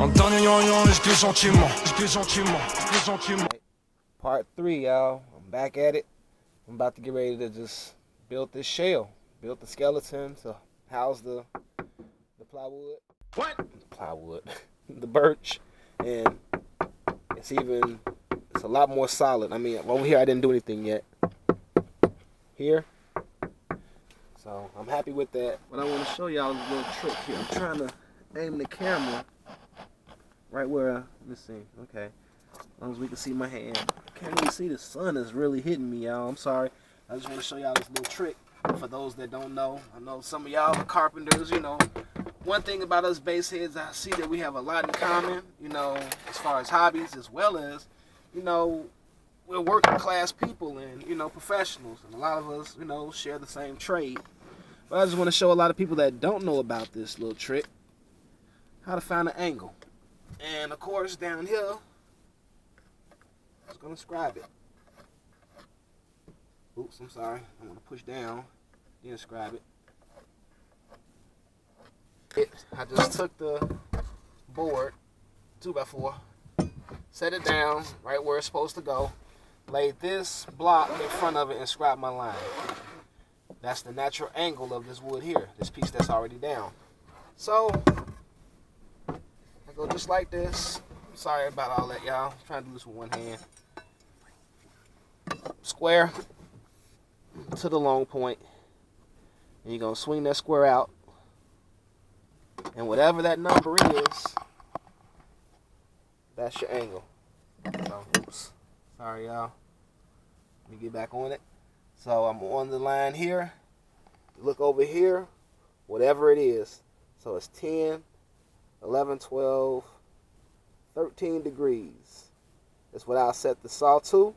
Part 3, y'all. I'm back at it. I'm about to get ready to just build this shell. Build the skeleton to house the plywood. What? Plywood. The birch. And it's a lot more solid. I mean, over here I didn't do anything yet. Here. So I'm happy with that. But I want to show y'all a little trick here. I'm trying to aim the camera right where, let me see, okay. As long as we can see my hand. Can't really see, the sun is really hitting me, y'all. I'm sorry. I just want to show y'all this little trick for those that don't know. I know some of y'all are carpenters, you know. One thing about us base heads, I see that we have a lot in common, you know, as far as hobbies, as well as, you know, we're working class people and, you know, professionals. And a lot of us, you know, share the same trade. But I just want to show a lot of people that don't know about this little trick how to find an angle. And of course, down here, I'm just going to scribe it. Oops, I'm sorry. I'm going to push down, then scribe it. I just took the board, 2x4, set it down right where it's supposed to go, laid this block in front of it, and scribed my line. That's the natural angle of this wood here, this piece that's already down. So, I go just like this. Sorry about all that, y'all. I'm trying to do this with one hand. Square to the long point. And you're going to swing that square out. And whatever that number is, that's your angle. So, oops. Sorry, y'all. Let me get back on it. So, I'm on the line here. Look over here. Whatever it is. So, it's 10, 11, 12, 13 degrees. That's what I'll set the saw to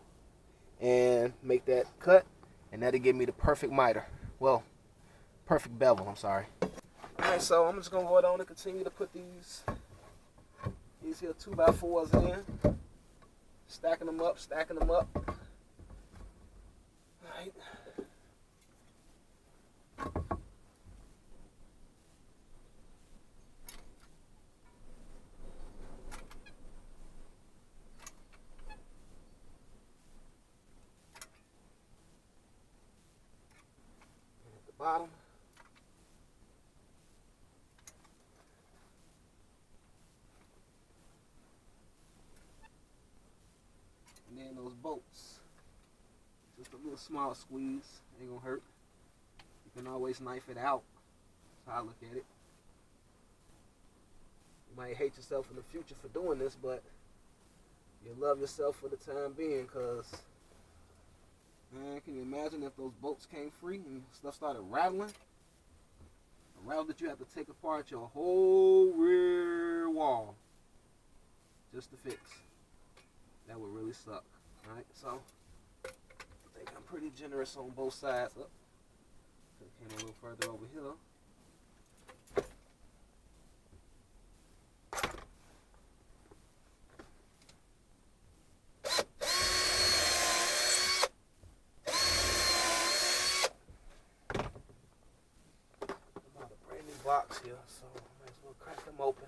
and make that cut. And that'll give me the perfect miter. Well, perfect bevel, I'm sorry. Alright, so I'm just going to go on and continue to put these here 2x4s in. Stacking them up, stacking them up. Alright. At the bottom. And then those bolts, just a little small squeeze, ain't gonna hurt. You can always knife it out. That's how I look at it. You might hate yourself in the future for doing this, but you'll love yourself for the time being, cause man, can you imagine if those bolts came free and stuff started rattling? A rattle that you have to take apart your whole rear wall just to fix. That would really suck. Alright, so I think I'm pretty generous on both sides. Oh, came a little further over here. I'm out of brand new blocks here, so I might as well crack them open.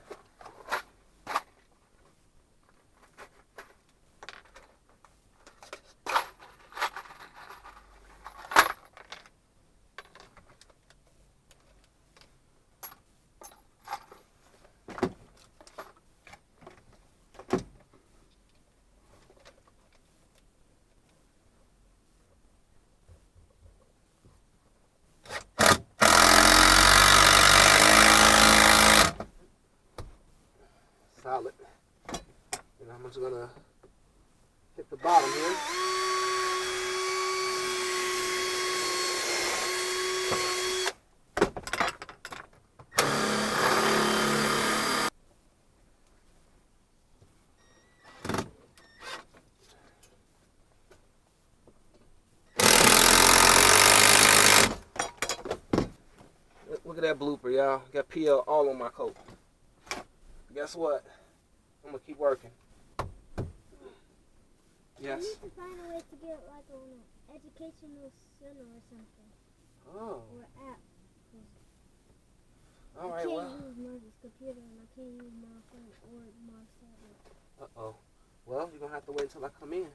Solid. And I'm just gonna hit the bottom here. Look at that blooper, y'all. Got PL all on my coat. Guess what? I'm gonna keep working. Yes? You need to find a way to get like an educational center or something. Oh. Or app. Alright, well. Use Moses, computer and I can't use my phone or my tablet. Uh-oh. Well, you're going to have to wait until I come in.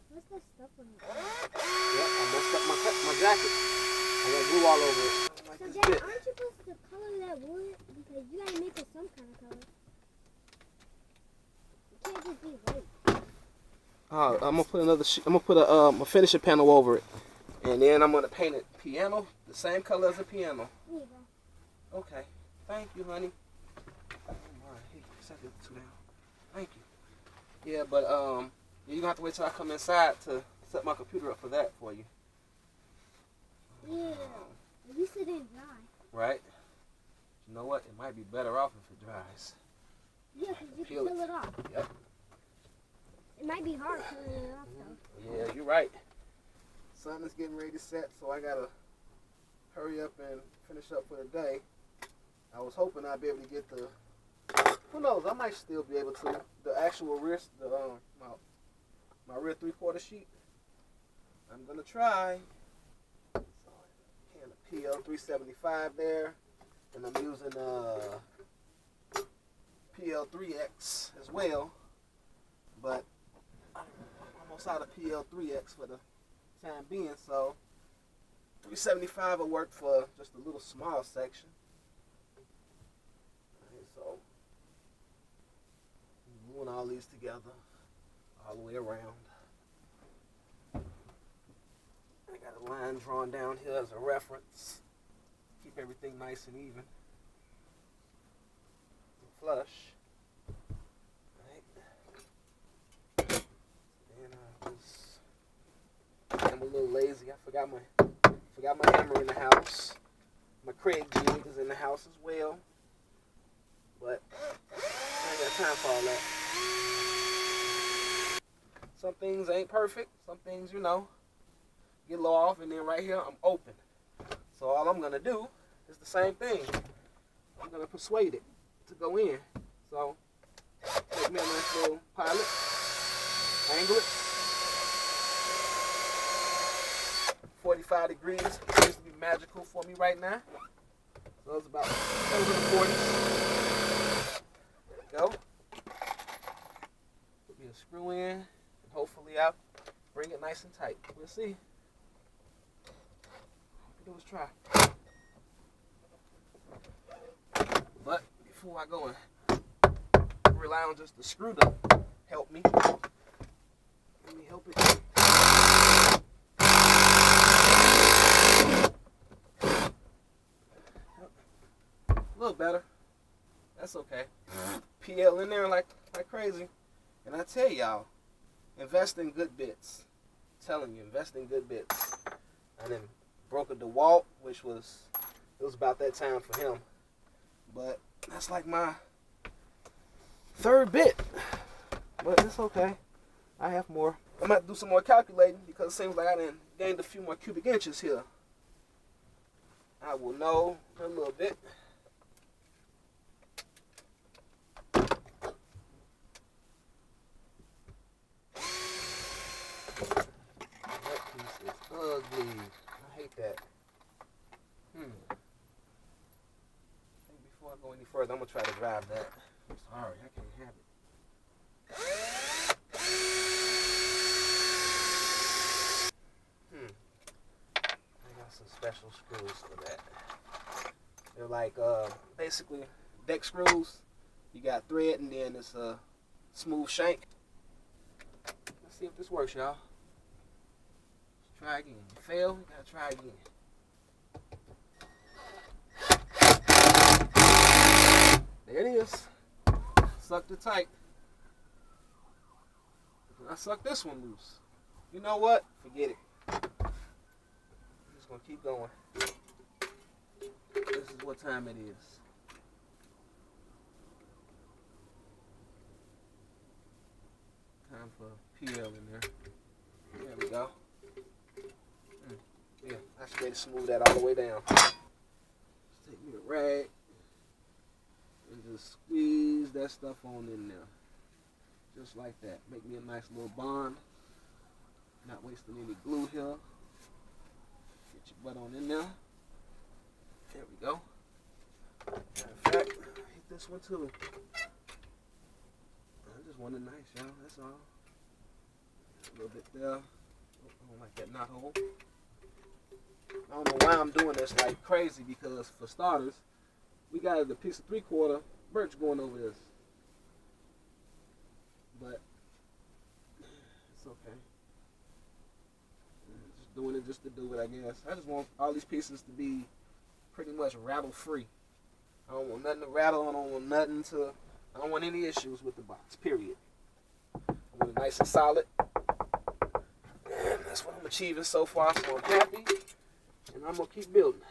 What's that stuff on it? Yep, I messed up my jacket. I got glue all over it. I don't like So, this Dad, bit. aren't you supposed to color that wood? Because you gotta make it some kind of color. It can't just be white. I'm gonna put another. I'm gonna put a finishing panel over it, and then I'm gonna paint it piano, the same color as the piano. Here you go. Okay. Thank you, honey. Oh my, hey, set it too down. Thank you. Yeah, but you're gonna have to wait till I come inside to set my computer up for that for you. Yeah. At least it didn't dry. Right. You know what? It might be better off if it dries. Yeah, because you Peel can peel it off. Yep. It might be hard peeling it off, though. Yeah, you're right. Sun is getting ready to set, so I gotta hurry up and finish up for the day. I was hoping I'd be able to get the. Who knows? I might still be able to. The actual rear, my rear 3/4 sheet. I'm gonna try. So, can of PL 375 there, and I'm using PL 3X as well, but I'm almost out of PL 3X for the time being, so 375 will work for just a little small section. Alright, so gluing all these together all the way around. I got a line drawn down here as a reference. Keep everything nice and even. And flush. Alright. And I'm a little lazy. I forgot my hammer in the house. My Craig jig is in the house as well. But I ain't got time for all that. Some things ain't perfect. Some things, you know, get low off, and then right here I'm open. So all I'm gonna do is the same thing. I'm gonna persuade it to go in. So take me a nice little pilot, angle it. 45 degrees seems to be magical for me right now. So it's about over the 40s. There we go. Put me a screw in, and hopefully I'll bring it nice and tight. We'll see. All we do is try. But before I go and rely on just the screw to help me, let me help it. A little better. That's okay. PL in there like crazy. And I tell y'all, invest in good bits. I'm telling you, invest in good bits. I then broke a DeWalt, it was about that time for him. But that's like my third bit. But it's okay. I have more. I'm going to have to do some more calculating because it seems like I done gained a few more cubic inches here. I will know in a little bit. Ugly. I hate that. I think before I go any further, I'm going to try to drive that. I'm sorry, I can't have it. I got some special screws for that. They're like, basically, deck screws. You got thread and then it's a smooth shank. Let's see if this works, y'all. Try again. Fail, you gotta try again. There it is. Sucked it tight. I sucked this one loose. You know what? Forget it. I'm just gonna keep going. This is what time it is. Time for PL in there. There we go. Yeah, I should be able to smooth that all the way down. Just take me a rag and just squeeze that stuff on in there. Just like that. Make me a nice little bond. Not wasting any glue here. Get your butt on in there. There we go. Matter of fact, hit like this one too. I just want it nice, y'all. That's all. A little bit there. I don't like that knot hole. I don't know why I'm doing this like crazy, because for starters, we got the piece of 3/4 birch going over this. But it's okay. Just doing it just to do it, I guess. I just want all these pieces to be pretty much rattle free. I don't want nothing to rattle. I don't want any issues with the box, period. I want it nice and solid. And that's what I'm achieving so far, so I'm happy. And I'm going to keep building.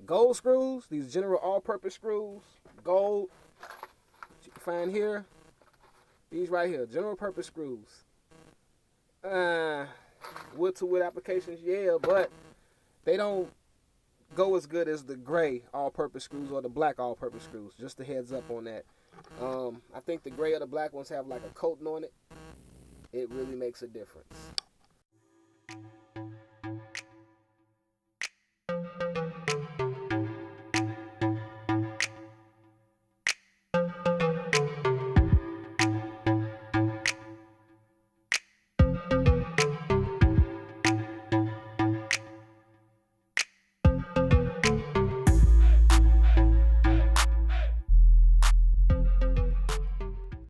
Gold screws, these general all-purpose screws, gold, you can find here. These right here, general purpose screws. Wood to wood applications, yeah, but they don't go as good as the gray all-purpose screws or the black all-purpose screws. Just a heads up on that. I think the gray or the black ones have like a coating on it. It really makes a difference.